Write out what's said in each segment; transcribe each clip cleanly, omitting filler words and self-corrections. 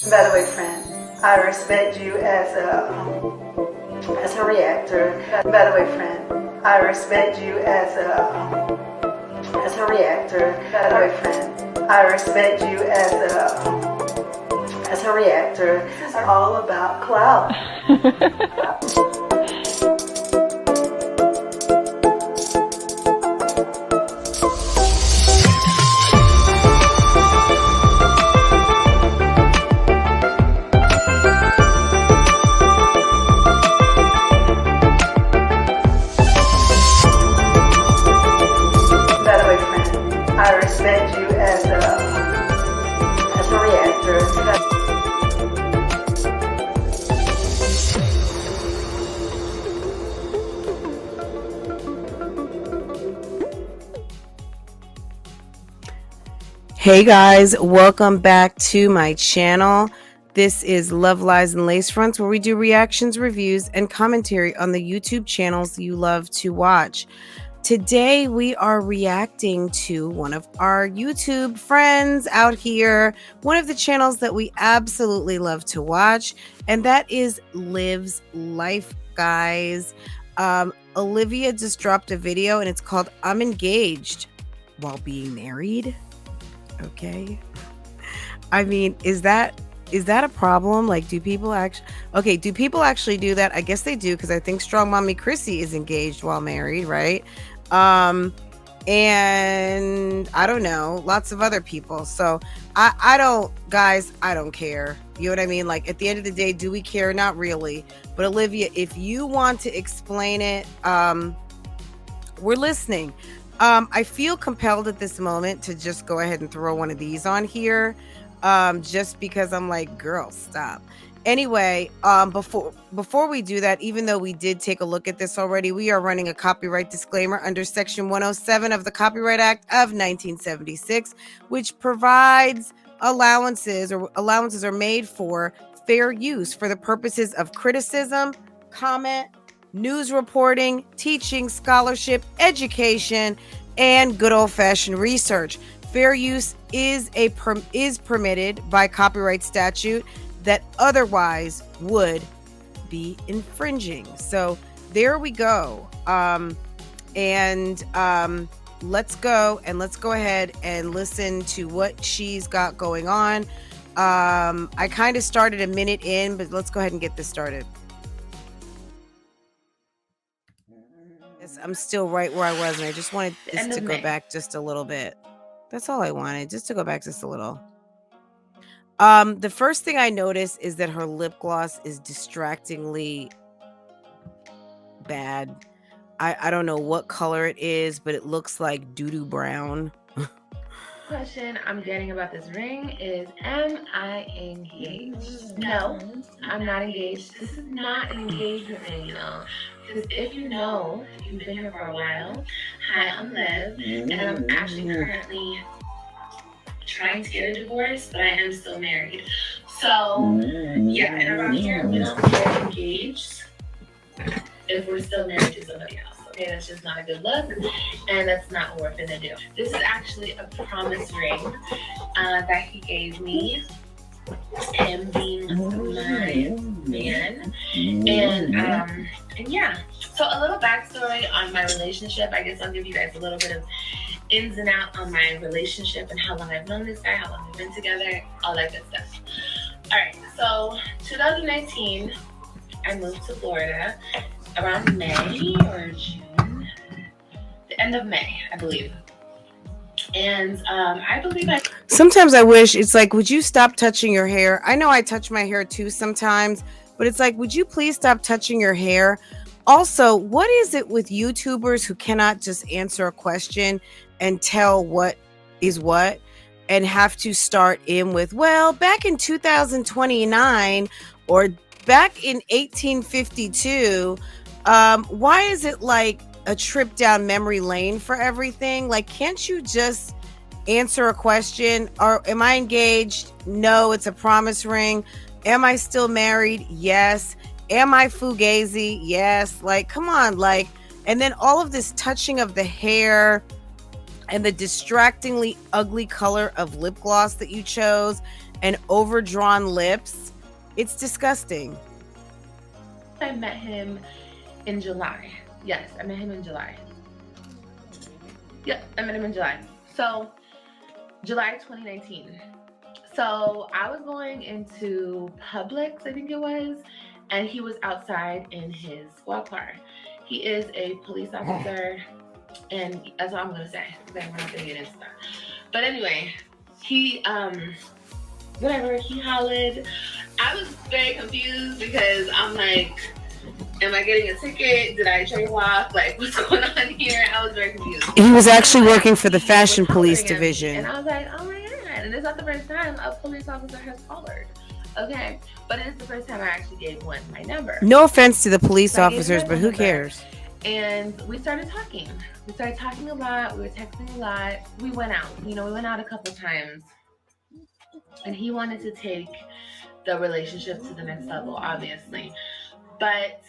By the way, friend, I respect you as a reactor. By the way, friend, I respect you as a reactor. By the way, friend, I respect you as a reactor. It's all about clout. I respect you as a reactor. Hey guys, welcome back to my channel. This is Love, Lies, and Lacefronts, where we do reactions, reviews, and commentary on the YouTube channels you love to watch. Today, we are reacting to one of our YouTube friends out here, one of the channels that we absolutely love to watch, and that is Liv's Life, guys. Olivia just dropped a video, and it's called I'm Engaged While Being Married. Okay. I mean, is that a problem? Like, do people actually do that? I guess they do, because I think Strong Mommy Chrissy is engaged while married, right? And I don't know, lots of other people. So I don't care. You know what I mean? Like, at the end of the day, do we care? Not really. But Olivia, if you want to explain it, we're listening. I feel compelled at this moment to just go ahead and throw one of these on here. Just because I'm like, girl, stop. Anyway, before we do that, even though we did take a look at this already, we are running a copyright disclaimer under Section 107 of the Copyright Act of 1976, which provides allowances are made for fair use for the purposes of criticism, comment, news reporting, teaching, scholarship, education, and good old-fashioned research. Fair use is permitted by copyright statute that otherwise would be infringing. So there we go. Let's go ahead and listen to what she's got going on. I kind of started a minute in, but let's go ahead and get this started. Yes, I'm still right where I was, and I just wanted this to go back just a little bit. That's all I wanted, just to go back just a little. The first thing I noticed is that her lip gloss is distractingly bad. I don't know what color it is, but it looks like doo-doo brown. Question I'm getting about this ring is, am I engaged? No, I'm not engaged. This is not an engagement ring, y'all. Because if you know, you've been here for a while. Hi, I'm Liv, and I'm actually currently trying to get a divorce, but I am still married. So, yeah, and around here, we don't get engaged if we're still married to somebody else. Okay, that's just not a good look, and that's not what we're finna do. This is actually a promise ring that he gave me, him being my man, and yeah. So a little backstory on my relationship. I guess I'll give you guys a little bit of ins and out on my relationship and how long I've known this guy, how long we've been together, all that good stuff. All right, so 2019, I moved to Florida around May or June, the end of May, I believe. And I believe sometimes I wish it's like, would you stop touching your hair? I know I touch my hair too sometimes, but it's like, would you please stop touching your hair? Also, what is it with YouTubers who cannot just answer a question and tell what is what, and have to start in with, well, back in 2029 or back in 1852, why is it like a trip down memory lane for everything? Like, can't you just answer a question? Or am I engaged? No, it's a promise ring. Am I still married? Yes. Am I fugazi? Yes. Like, come on. Like, and then all of this touching of the hair. and the distractingly ugly color of lip gloss that you chose and overdrawn lips, it's disgusting. I met him in July. Yes, I met him in July. Yep, I met him in July. So, July 2019. So, I was going into Publix, I think it was, and he was outside in his squad car. He is a police officer, and that's all I'm gonna say. We're not gonna get into that. But anyway, he whatever, he hollered. I was very confused because I'm like, am I getting a ticket? Did I jaywalk? Like, what's going on here? I was very confused. He was actually working for the Fashion Police Division. And I was like, oh my God. And it's not the first time a police officer has hollered. Okay, but it is the first time I actually gave one my number. No offense to the police officers, but who cares? And we started talking. We started talking a lot. We were texting a lot. We went out. You know, we went out a couple times. And he wanted to take the relationship to the next level, obviously. But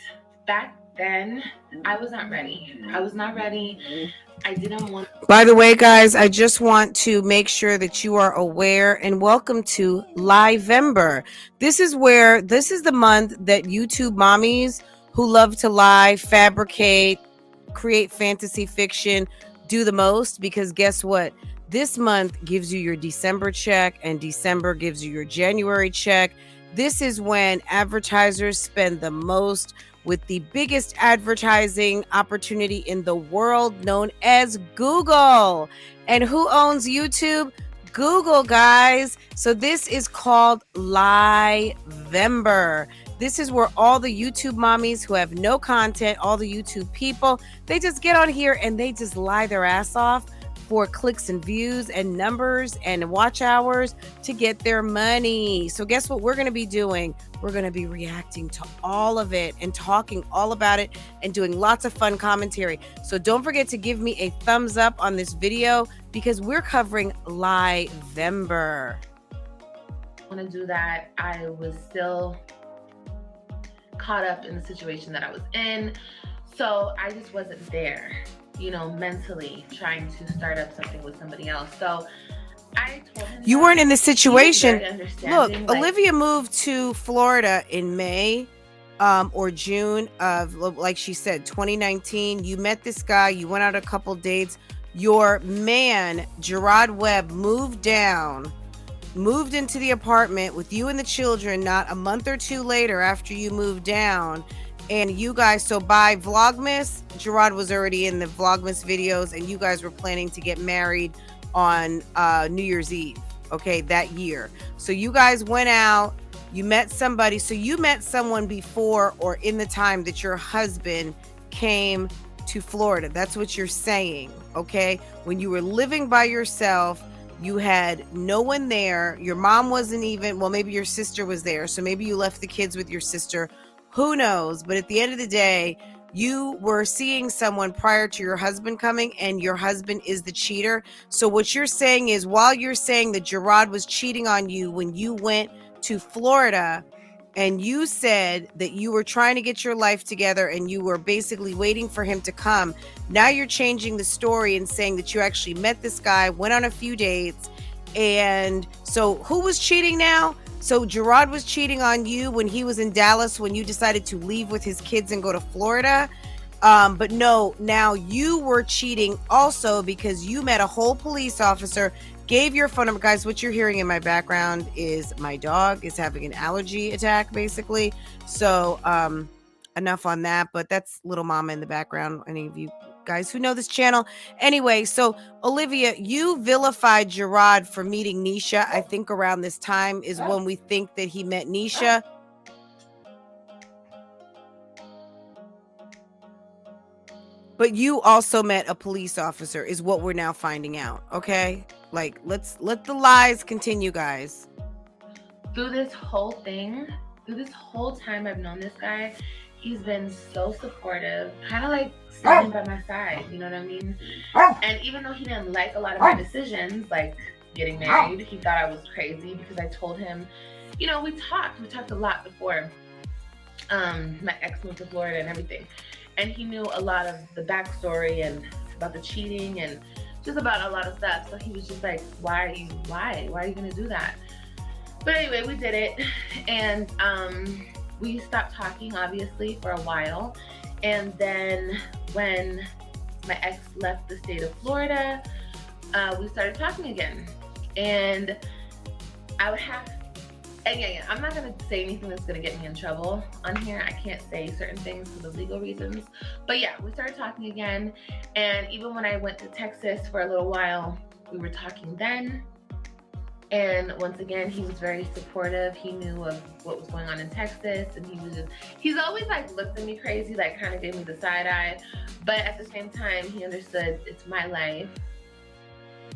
back then, I was not ready. I was not ready. I didn't want. By the way, guys, I just want to make sure that you are aware and welcome to Lievember. This is the month that YouTube mommies who love to lie, fabricate, create fantasy fiction do the most, because guess what? This month gives you your December check and December gives you your January check. This is when advertisers spend the most with the biggest advertising opportunity in the world, known as Google. And who owns YouTube? Google, guys. So this is called Lievember. This is where all the YouTube mommies who have no content, all the YouTube people, they just get on here and they just lie their ass off for clicks and views and numbers and watch hours to get their money. So guess what we're going to be doing? We're going to be reacting to all of it and talking all about it and doing lots of fun commentary. So don't forget to give me a thumbs up on this video because we're covering Lievember. I want to do that. I was still caught up in the situation that I was in. So I just wasn't there, you know, mentally trying to start up something with somebody else. So I told him you weren't in the situation. Look, like, Olivia moved to Florida in May or June of, like she said, 2019. You met this guy. You went out a couple dates. Your man, Gerard Webb, moved into the apartment with you and the children not a month or two later after you moved down. And you guys, so by Vlogmas, Gerard was already in the Vlogmas videos, and you guys were planning to get married on New Year's Eve, okay, that year. So you guys went out, you met somebody. So you met someone before or in the time that your husband came to Florida. That's what you're saying, okay? When you were living by yourself, you had no one there. Your mom wasn't even, well, maybe your sister was there. So maybe you left the kids with your sister. Who knows? But at the end of the day, you were seeing someone prior to your husband coming, and your husband is the cheater. So what you're saying is, while you're saying that Gerard was cheating on you when you went to Florida, and you said that you were trying to get your life together and you were basically waiting for him to come, now you're changing the story and saying that you actually met this guy, went on a few dates. And so who was cheating now? So Gerard was cheating on you when he was in Dallas, when you decided to leave with his kids and go to Florida. But no, now you were cheating also because you met a whole police officer, gave your phone number. Guys, what you're hearing in my background is my dog is having an allergy attack, basically. So enough on that, but that's little mama in the background. Any of you guys who know this channel. Anyway, so Olivia, you vilified Gerard for meeting Nisha. I think around this time is when we think that he met Nisha. But you also met a police officer is what we're now finding out. Okay, like let's let the lies continue, guys. Through this whole thing, through this whole time I've known this guy, he's been so supportive, kind of like standing by my side, you know what I mean? And even though he didn't like a lot of my decisions, like getting married, he thought I was crazy because I told him, you know, we talked a lot before my ex moved to Florida and everything. And he knew a lot of the backstory and about the cheating and just about a lot of stuff. So he was just like, why are you gonna do that? But anyway, we did it, and we stopped talking obviously for a while, and then when my ex left the state of Florida, we started talking again, and I would have, and yeah, I'm not gonna say anything that's gonna get me in trouble on here. I can't say certain things for the legal reasons, but yeah, we started talking again, and even when I went to Texas for a little while, we were talking then. And once again, he was very supportive. He knew of what was going on in Texas, and he's always like looked at me crazy, like kind of gave me the side eye. But at the same time, he understood it's my life.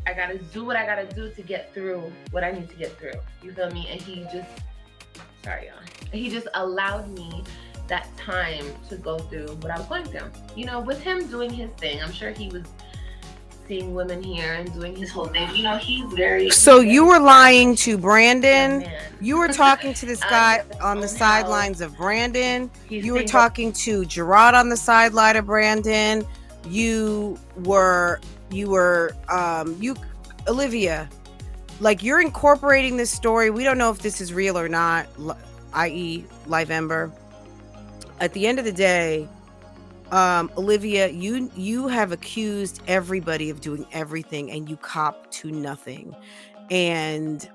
I gotta do what I gotta do to get through what I need to get through. You feel me? And he just, sorry y'all, he just allowed me that time to go through what I was going through. You know, with him doing his thing, I'm sure he was seeing women here and doing his whole thing. You know, he's very... So you were lying to Brandon. You were talking to this guy on the sidelines of Brandon. You were talking to Gerard on the sideline of Brandon. Olivia, like, you're incorporating this story. We don't know if this is real or not, i.e. Lievember. At the end of the day, Olivia, you have accused everybody of doing everything, and you cop to nothing. And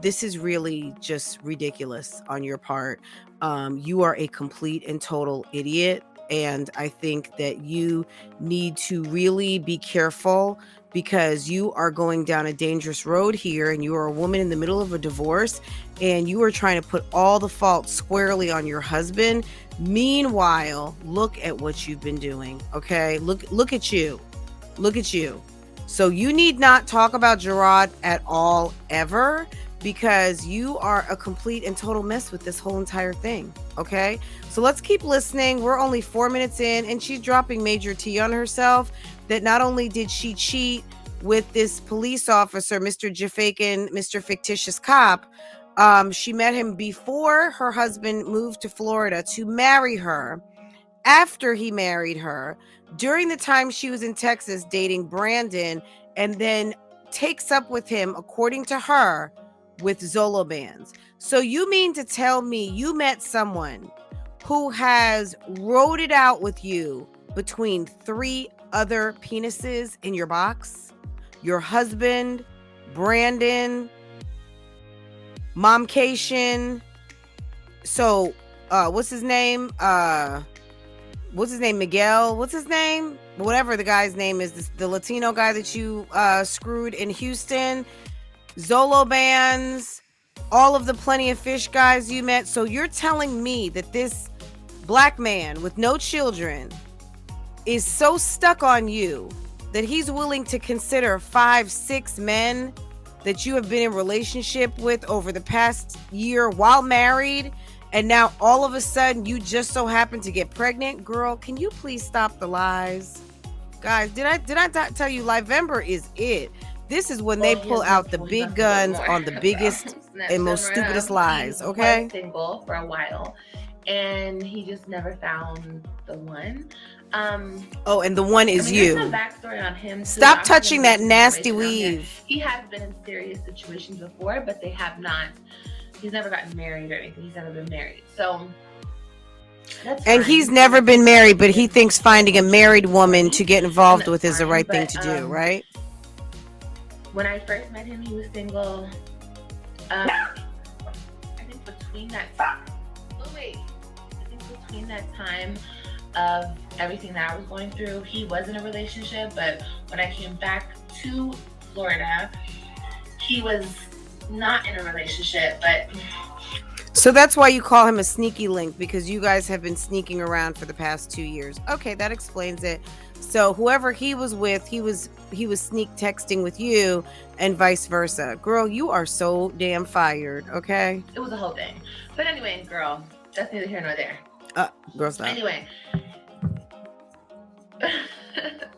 this is really just ridiculous on your part. You are a complete and total idiot. And I think that you need to really be careful, because you are going down a dangerous road here, and you are a woman in the middle of a divorce, and you are trying to put all the fault squarely on your husband. Meanwhile, look at what you've been doing. Okay, look at you. So you need not talk about Gerard at all ever, because you are a complete and total mess with this whole entire thing. Okay, so let's keep listening. We're only 4 minutes in, and she's dropping major tea on herself, that not only did she cheat with this police officer, Mr. Jafakin, Mr. Fictitious Cop, she met him before her husband moved to Florida to marry her. After he married her, during the time she was in Texas dating Brandon, and then takes up with him, according to her, with Zolo bands. So you mean to tell me you met someone who has rode it out with you between 3 other penises in your box? Your husband, Brandon, Momcation. So what's his name? Miguel? What's his name? Whatever the guy's name is, the Latino guy that you screwed in Houston. Zolo bands, all of the Plenty of Fish guys you met. So you're telling me that this black man with no children is so stuck on you that he's willing to consider 5-6 men that you have been in relationship with over the past year while married, and now all of a sudden you just so happen to get pregnant? Girl, can you please stop the lies? Guys, did I tell you Lievember is it? This is when they pull out the big guns on the biggest and most stupidest lies, okay? He was single for a while, and he just never found the one. And the one is you. There's some backstory on him too. Stop touching that nasty weave. He has been in serious situations before, but they have not. He's never gotten married or anything. He's never been married. So that's fine. And he's never been married, but he thinks finding a married woman to get involved with is the right thing to do, right? When I first met him, he was single. I think between that time of everything that I was going through, he was in a relationship. But when I came back to Florida, he was not in a relationship. But so that's why you call him a sneaky link, because you guys have been sneaking around for the past 2 years. Okay, that explains it. So whoever he was with, he was sneak texting with you, and vice versa. Girl, you are so damn fired, okay? It was a whole thing. But anyway, girl, that's neither here nor there. Girl, stop. Anyway,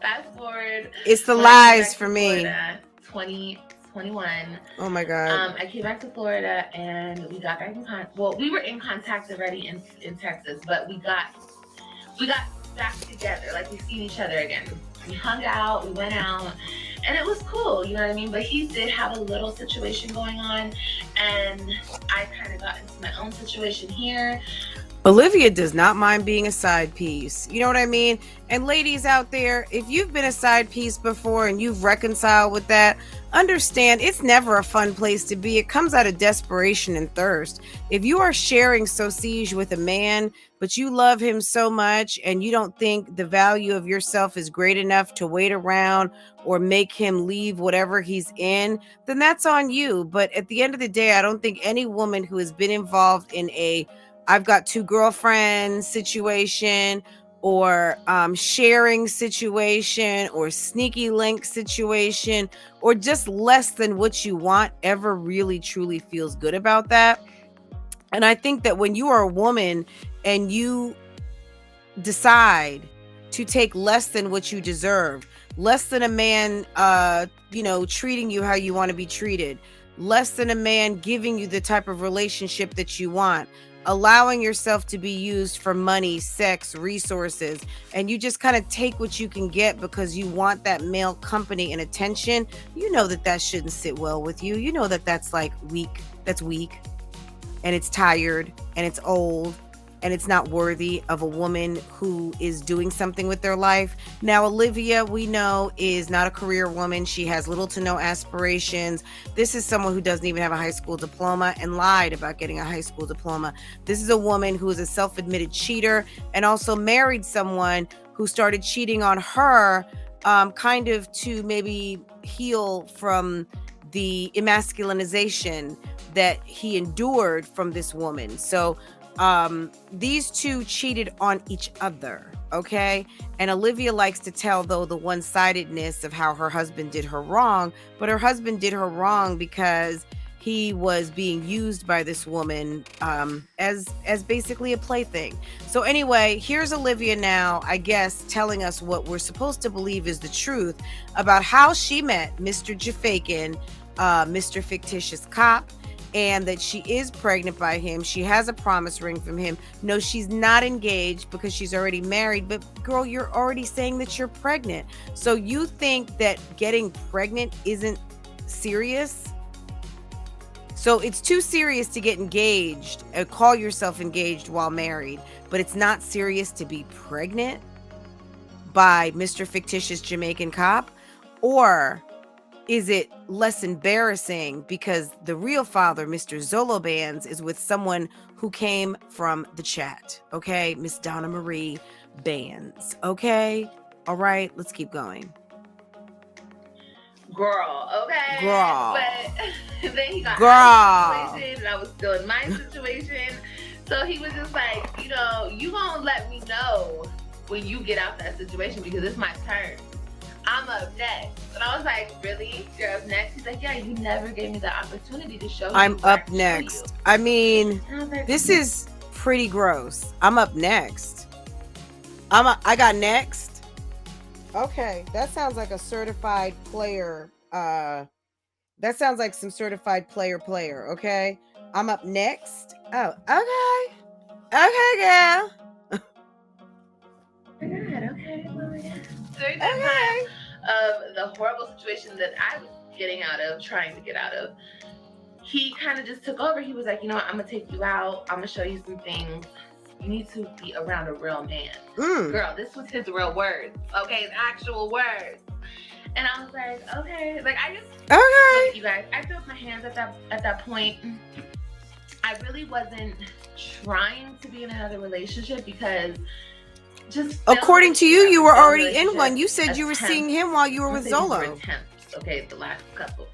fast forward. It's the lies for me. Florida, 2021. Oh my God. I came back to Florida, and we got back in contact. Well, we were in contact already in Texas, but we got back together. Like, we seen each other again. We hung out, we went out, And it was cool, you know what I mean? But he did have a little situation going on, and I kind of got into my own situation here. Olivia does not mind being a side piece. You know what I mean? And ladies out there, if you've been a side piece before and you've reconciled with that, understand it's never a fun place to be. It comes out of desperation and thirst. If you are sharing Sausage with a man, but you love him so much and you don't think the value of yourself is great enough to wait around or make him leave whatever he's in, then that's on you. But at the end of the day, I don't think any woman who has been involved in a I've got two girlfriends situation or sharing situation or sneaky link situation or just less than what you want ever really truly feels good about that. And I think that when you are a woman and you decide to take less than what you deserve, less than a man treating you how you want to be treated, less than a man giving you the type of relationship that you want, allowing yourself to be used for money, sex, resources, and you just kind of take what you can get because you want that male company and attention, you know that shouldn't sit well with you. You know that that's like weak. That's weak. And it's tired and it's old and it's not worthy of a woman who is doing something with their life. Now, Olivia, we know, is not a career woman. She has little to no aspirations. This is someone who doesn't even have a high school diploma and lied about getting a high school diploma. This is a woman who is a self-admitted cheater and also married someone who started cheating on her kind of to maybe heal from the emasculinization that he endured from this woman. So these two cheated on each other, okay? And Olivia likes to tell, though, the one-sidedness of how her husband did her wrong, but her husband did her wrong because he was being used by this woman as basically a plaything. So anyway, here's Olivia now, I guess, telling us what we're supposed to believe is the truth about how she met Mr. Jafakin, Mr. Fictitious Cop, and that she is pregnant by him. She has a promise ring from him. No, she's not engaged because she's already married. But girl, you're already saying that you're pregnant. So you think that getting pregnant isn't serious? So it's too serious to get engaged, call yourself engaged while married, but it's not serious to be pregnant by Mr. Fictitious Jamaican Cop? Or is it less embarrassing because the real father, Mr. Zolo Bands, is with someone who came from the chat? Okay, Miss Donna Marie Bands. Okay, all right, let's keep going. Girl, okay. Girl. But then he got Girl. my situation, and I was still in my situation. So he was just like, you gonna let me know when you get out that situation because it's my turn. I'm up next. And I was like, really? You're up next? He's like, yeah, you never gave me the opportunity to show you. I'm up next. I mean, this is pretty gross. I'm up next. I got next. Okay, that sounds like a certified player. That sounds like some certified player, okay? I'm up next. Oh, okay. Okay, girl. Oh my God, okay. Well, yeah. During that time of the horrible situation that I was trying to get out of, he kind of just took over. He was like, you know what, I'm gonna take you out. I'm gonna show you some things. You need to be around a real man. Girl, this was his real words. Okay, his actual words. And I was like, okay. Like, I just, look, you guys, I threw up my hands at that point. I really wasn't trying to be in another relationship because just according to you, you were already in one. You said you were seeing him while you were with Zolo. These were attempts, okay, the last couple.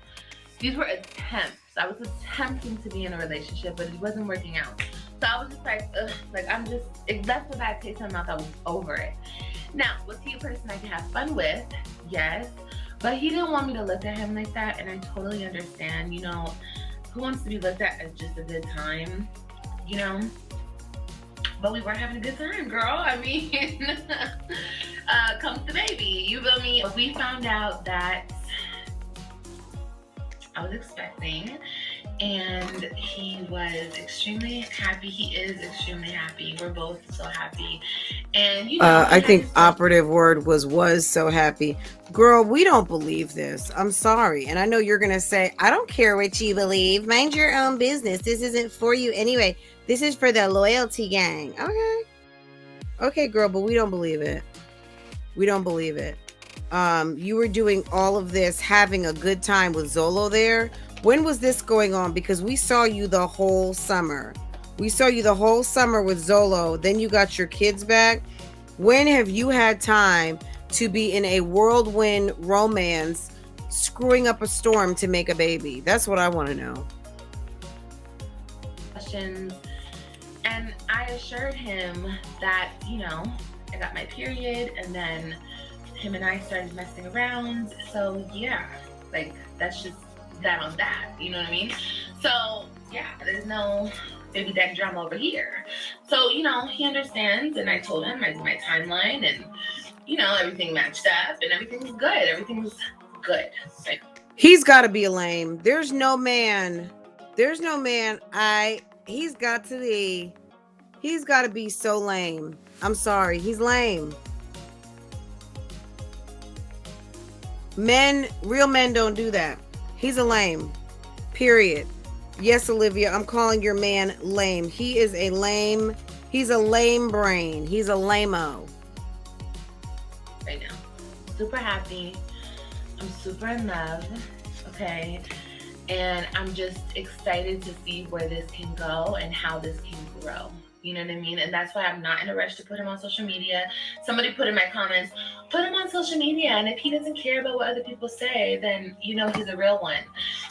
These were attempts. I was attempting to be in a relationship, but it wasn't working out. So I was just like, ugh, like it left a bad taste in my mouth. I was over it. Now, was he a person I could have fun with? Yes. But he didn't want me to look at him like that, and I totally understand, who wants to be looked at as just a good time, But we weren't having a good time, girl. I mean, comes the baby, you feel me? We found out that I was expecting, and he was extremely happy. He is extremely happy. We're both so happy. And you know, I think operative word was so happy. Girl, we don't believe this. I'm sorry. And I know you're going to say, I don't care what you believe. Mind your own business. This isn't for you anyway. This is for the loyalty gang. Okay. Okay, girl, but we don't believe it. We don't believe it. You were doing all of this, having a good time with Zolo there. When was this going on? Because we saw you the whole summer. We saw you the whole summer with Zolo. Then you got your kids back. When have you had time to be in a whirlwind romance, screwing up a storm to make a baby? That's what I want to know. Questions. And I assured him that, you know, I got my period, and then him and I started messing around. So yeah, like that's just that on that, you know what I mean? So yeah, there's no baby daddy drama over here. So, you know, he understands, and I told him I did my timeline, and you know, everything matched up and everything's good. Everything's good. Like, he's got to be a lame. There's no man. He's got to be so lame. I'm sorry. He's lame. Real men don't do that. He's a lame. Period. Yes, Olivia, I'm calling your man lame. He is a lame. He's a lame brain. He's a lame-o. Right now. Super happy. I'm super in love. Okay. And I'm just excited to see where this can go and how this can grow. You know what I mean? And that's why I'm not in a rush to put him on social media. Somebody put in my comments, put him on social media, and if he doesn't care about what other people say, then you know he's a real one.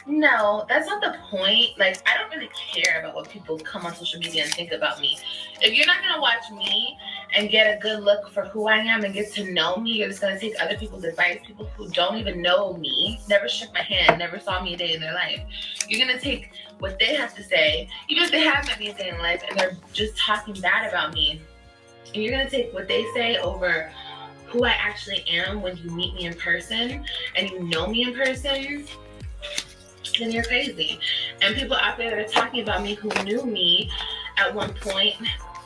No, that's not the point. Like, I don't really care about what people come on social media and think about me. If you're not gonna watch me and get a good look for who I am and get to know me, you're just gonna take other people's advice, people who don't even know me, never shook my hand, never saw me a day in their life. You're gonna take what they have to say, even if they have met me a day in life and they're just talking bad about me, and you're gonna take what they say over who I actually am when you meet me in person and you know me in person, then you're crazy. And people out there that are talking about me who knew me at one point,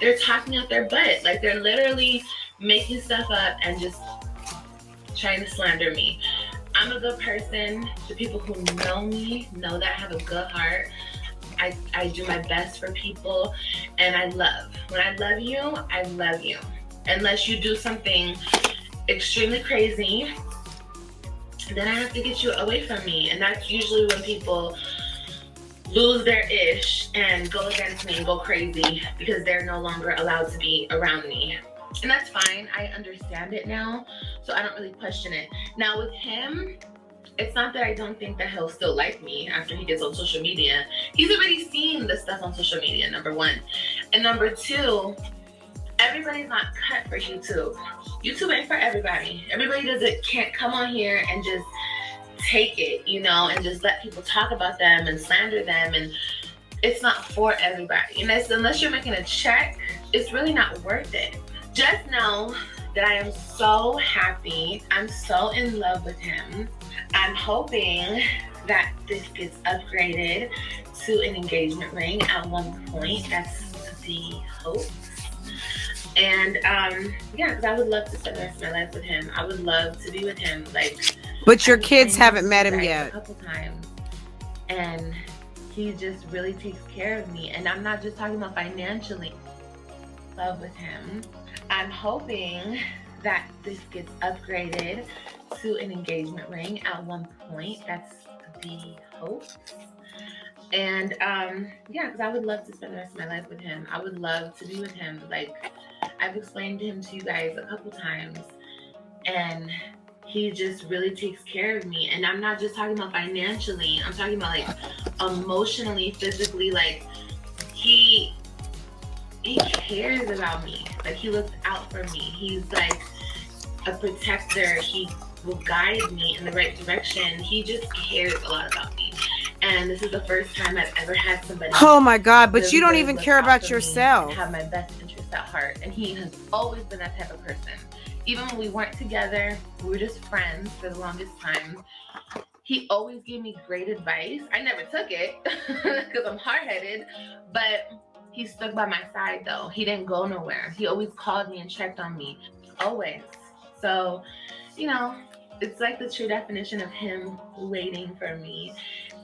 they're talking out their butt. Like, they're literally making stuff up and just trying to slander me. I'm a good person. The people who know me know that I have a good heart. I do my best for people, and I love. When I love you, I love you. Unless you do something extremely crazy, then I have to get you away from me. And that's usually when people lose their ish and go against me and go crazy because they're no longer allowed to be around me. And that's fine. I understand it now, so I don't really question it. Now with him, it's not that I don't think that he'll still like me after he gets on social media. He's already seen the stuff on social media, number one. And number two, everybody's not cut for YouTube. YouTube ain't for everybody. Everybody can't come on here and just take it, you know, and just let people talk about them and slander them. And it's not for everybody. And unless you're making a check, it's really not worth it. Just know that I am so happy. I'm so in love with him. I'm hoping that this gets upgraded to an engagement ring at one point. That's the hope. And yeah, because I would love to spend the rest of my life with him. I would love to be with him. Like, but your kids haven't met him yet. A couple times, and he just really takes care of me. And I'm not just talking about financially. Love with him. I'm hoping that this gets upgraded to an engagement ring at one point. That's the hope. And yeah, because I would love to spend the rest of my life with him. I would love to be with him. Like, I've explained him to you guys a couple times, and he just really takes care of me. And I'm not just talking about financially. I'm talking about like emotionally, physically. Like, he cares about me. Like, he looks out for me. He's like a protector. He will guide me in the right direction. He just cares a lot about me. And this is the first time I've ever had somebody. Oh my God, but you don't even care about yourself. Have my best interest at heart. And he has always been that type of person. Even when we weren't together, we were just friends for the longest time. he always gave me great advice. I never took it because I'm hard-headed, but he stuck by my side though. He didn't go nowhere. He always called me and checked on me, always. So, you know, it's like the true definition of him waiting for me,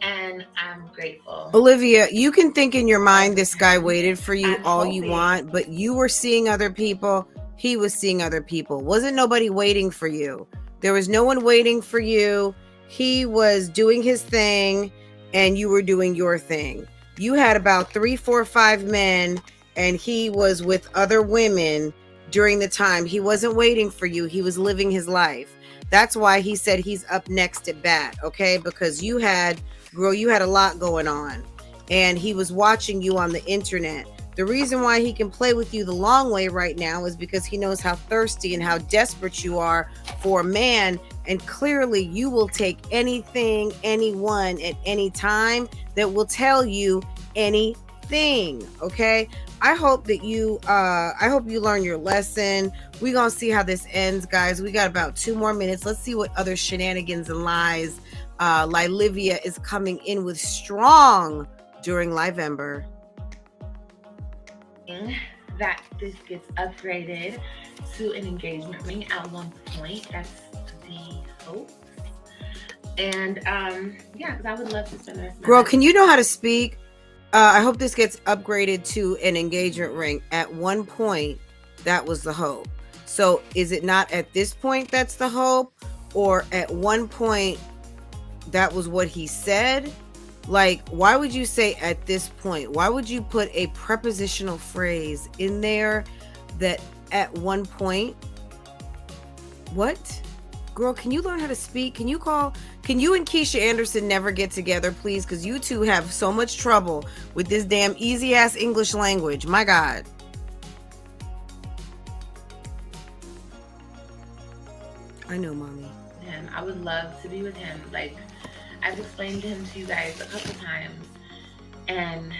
and I'm grateful. Olivia, you can think in your mind this guy waited for you all you want, but you were seeing other people. He was seeing other people. Wasn't nobody waiting for you. There was no one waiting for you. He was doing his thing and you were doing your thing. You had about 3, 4, 5 men and he was with other women during the time. He wasn't waiting for you. He was living his life. That's why he said he's up next at bat, okay? Because you had, girl, you had a lot going on and he was watching you on the internet. The reason why he can play with you the long way right now is because he knows how thirsty and how desperate you are for a man. And clearly you will take anything, anyone at any time that will tell you anything. Okay. I hope that you learn your lesson. We're going to see how this ends, guys. We got about 2 more minutes. Let's see what other shenanigans and lies Lievember is coming in with strong during Lievember. That this gets upgraded to an engagement ring at one point. That's the hope. And yeah, because I would love to spend the rest of my Girl, life. can you know how to speak? I hope this gets upgraded to an engagement ring. At one point, that was the hope. So is it not at this point that's the hope? Or at one point, that was what he said? Like, why would you say at this point? Why would you put a prepositional phrase in there that at one point? What? Girl, can you learn how to speak? Can you and Keisha Anderson never get together, please? Because you two have so much trouble with this damn easy-ass English language. My God. I know, mommy. Him. I would love to be with him. Like, I've explained him to you guys a couple times, and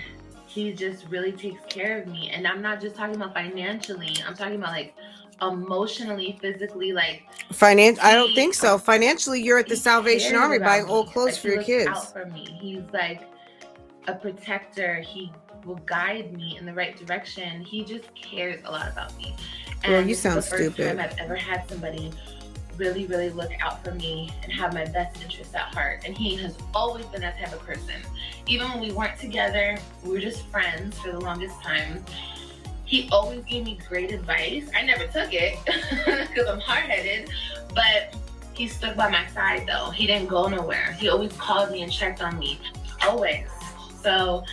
he just really takes care of me. And I'm not just talking about financially. I'm talking about like emotionally, physically, like I don't think so. Financially, you're at the Salvation Army buying old clothes for your kids. He looks out for me. He's like a protector. He will guide me in the right direction. He just cares a lot about me. And Girl, you sound stupid. This is the first time I've ever had somebody really, really look out for me and have my best interests at heart. And he has always been that type of person. Even when we weren't together, we were just friends for the longest time. He always gave me great advice. I never took it because I'm hard-headed, but he stuck by my side though. He didn't go nowhere. He always called me and checked on me, always. So,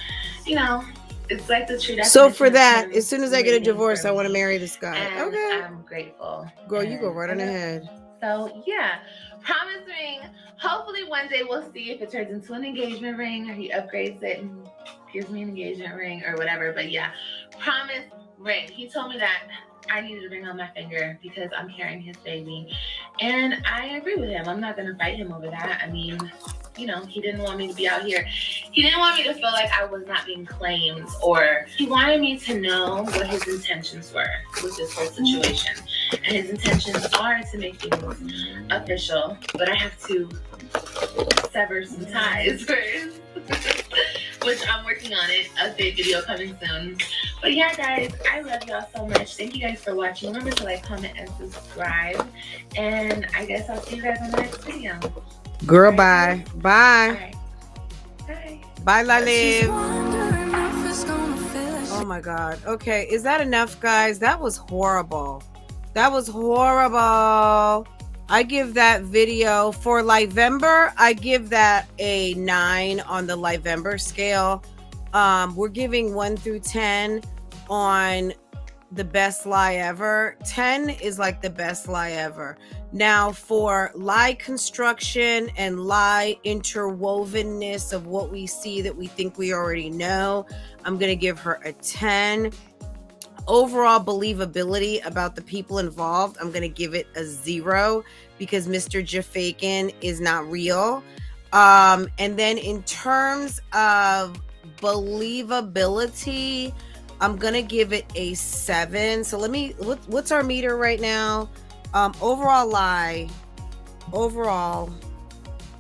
you know, it's like the true definition. So for that, as soon as I get a divorce, I want to marry this guy. And okay. I'm grateful. Girl, you go right on ahead. So yeah, promise ring. Hopefully one day we'll see if it turns into an engagement ring or he upgrades it and gives me an engagement ring or whatever. But yeah, promise ring. He told me that I needed a ring on my finger because I'm carrying his baby. And I agree with him. I'm not going to fight him over that. I mean, you know, he didn't want me to be out here. He didn't want me to feel like I was not being claimed, or he wanted me to know what his intentions were with this whole situation. And his intentions are to make things official, but I have to sever some ties first, which I'm working on it. Update video coming soon. But yeah, guys, I love y'all so much. Thank you guys for watching. Remember to like, comment, and subscribe. And I guess I'll see you guys on the next video. Girl, bye. Bye. Bye. Bye, La Liv. Oh my God. Okay, is that enough, guys? That was horrible. That was horrible. I give that video for Lievember. I give that a 9 on the Lievember scale. We're giving 1 through 10 on the best lie ever. 10 is like the best lie ever. Now for lie construction and lie interwovenness of what we see that we think we already know, I'm going to give her a 10. Overall believability about the people involved, I'm going to give it a 0 because Mr. Jafakin is not real. And then in terms of believability, I'm going to give it a 7. So what's our meter right now? Overall lie. Overall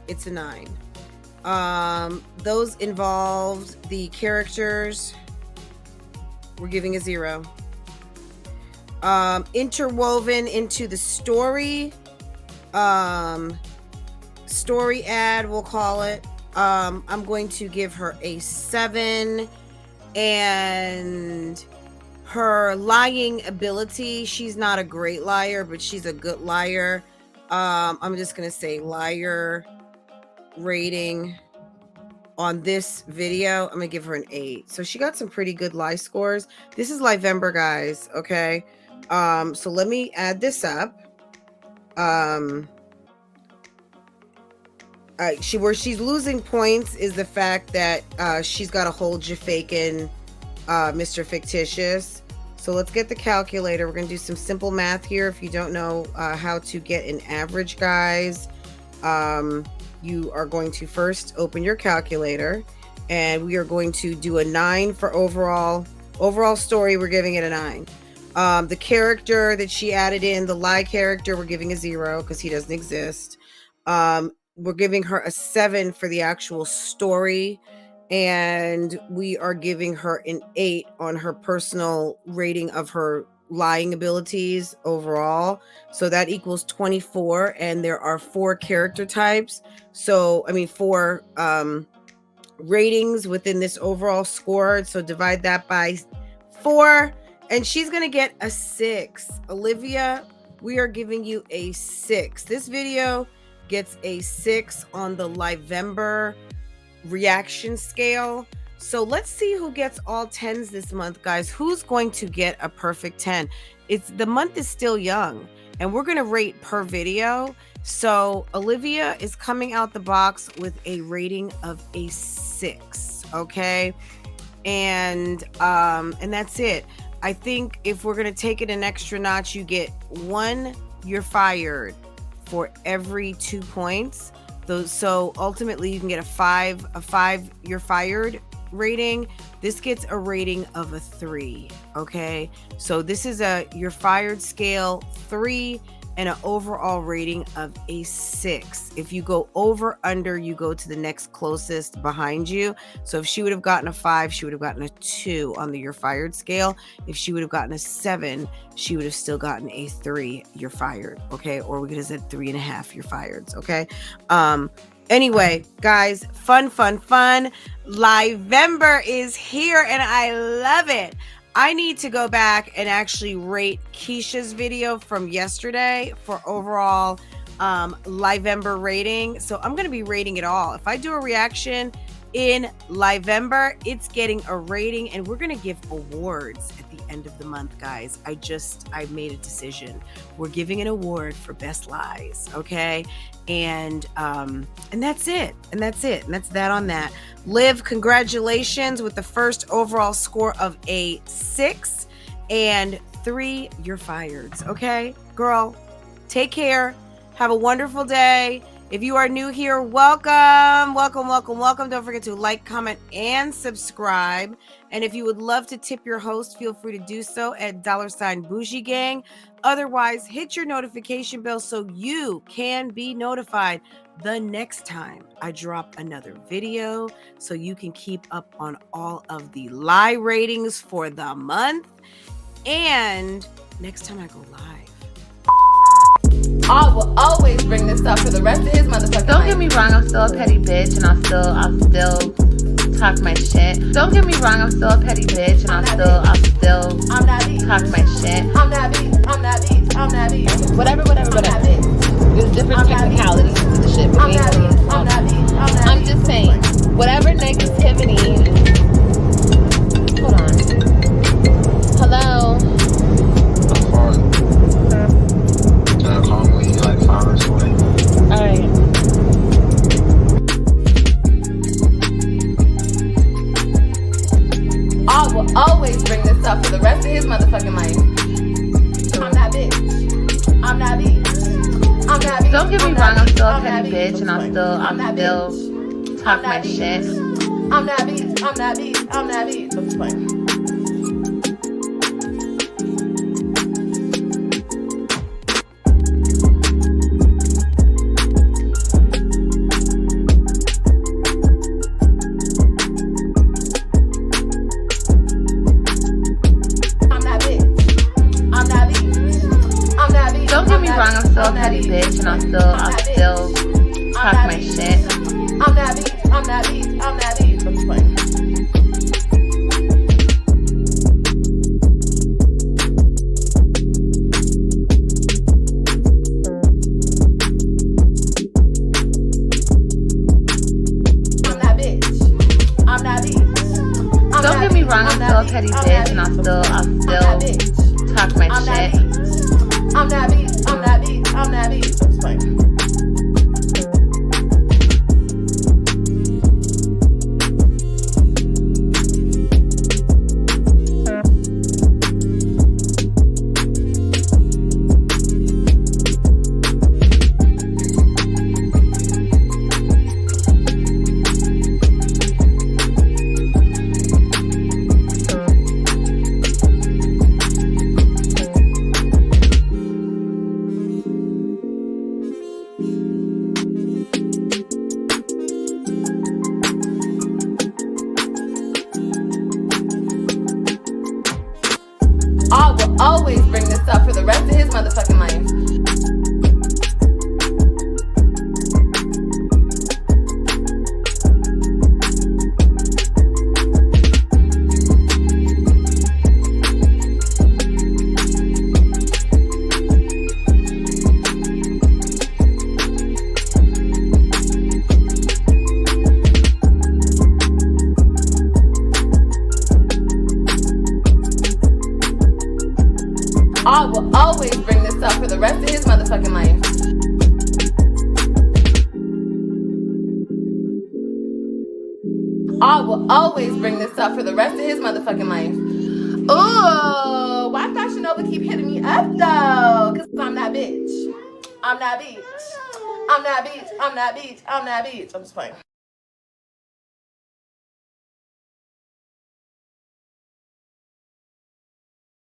it's a 9. Those involved the characters, we're giving a 0. Interwoven into the story, story ad, we'll call it. I'm going to give her a 7. And her lying ability, she's not a great liar, but she's a good liar. I'm just gonna say liar rating on this video, I'm gonna give her an 8. So she got some pretty good lie scores. This is Lievember, guys. Okay. So let me add this up. Where she's losing points is the fact that she's got to hold Jafakin, Mr. Fictitious. So let's get the calculator. We're going to do some simple math here. If you don't know how to get an average, guys, you are going to first open your calculator, and we are going to do a 9 for overall story. We're giving it a 9. The character that she added in, the lie character, we're giving a 0 because he doesn't exist. We're giving her a 7 for the actual story, and we are giving her an 8 on her personal rating of her lying abilities overall. So that equals 24, and there are 4 character types. So, I mean, 4 ratings within this overall score. So divide that by 4, and she's going to get a 6. Olivia, we are giving you a 6. This video gets a 6 on the Lievember reaction scale. So let's see who gets all 10s this month, guys. Who's going to get a perfect 10? The month is still young, and we're going to rate per video. So Olivia is coming out the box with a rating of a 6. Okay. And that's it. I think if we're going to take it an extra notch, you get 1, you're fired for every 2 points. So ultimately you can get a 5 you're fired rating. This gets a rating of a 3. Okay, so this is a you're fired scale 3 and an overall rating of a 6. If you go over under, you go to the next closest behind you. So if she would have gotten a 5, she would have gotten a 2 on the you're fired scale. If she would have gotten a 7, she would have still gotten a 3, you're fired. Okay, or we could have said 3.5, you're fired. Okay. Anyway, guys, fun. Lievember is here, and I love it. I need to go back and actually rate Keisha's video from yesterday for overall Lievember rating. So I'm going to be rating it all. If I do a reaction in Lievember, it's getting a rating, and we're going to give awards at the end of the month, guys. I made a decision. We're giving an award for best lies. Okay. And that's it. And that's that on that. Liv, congratulations with the first overall score of a 6 and 3. You're fired. Okay, girl, take care. Have a wonderful day. If you are new here, welcome. Don't forget to like, comment, and subscribe. And if you would love to tip your host, feel free to do so at $BougieGang. Otherwise, hit your notification bell so you can be notified the next time I drop another video, so you can keep up on all of the lie ratings for the month. And next time I go live, I will always bring this up for the rest of his motherfucking Don't get me wrong, I'm still a petty bitch, and I'll still talk my shit. Don't get me wrong, I'm still a petty bitch, and I'll still talk my shit. I'm that bitch. Whatever. There's different technicalities to the shit. But I'm just saying, whatever negativity. Hold on. Hello. Alright. I will always bring this up for the rest of his motherfucking life. I'm that bitch. Don't get me wrong, I'm still a petty bitch, and I'll still talk my shit. I'm that bitch. I'm just playing. wrong, I'm still a petty bitch, and I'll still talk my shit. I'm that bitch. I'm that bitch. I'm that bitch. I'm just playing. Don't get me wrong, I'm still a petty bitch, and I'll still talk my shit. I'm that bitch. I'm that bitch. I'm that bitch. I'm just playing. I will always bring this up for the rest of his motherfucking life. I will always bring this up for the rest of his motherfucking life. I will always bring this up for the rest of his motherfucking life. Ooh, why Fashion Nova keep hitting me up though? Cause I'm that bitch. I'm that bitch. I'm that bitch. I'm that bitch. I'm that bitch. I'm just playing.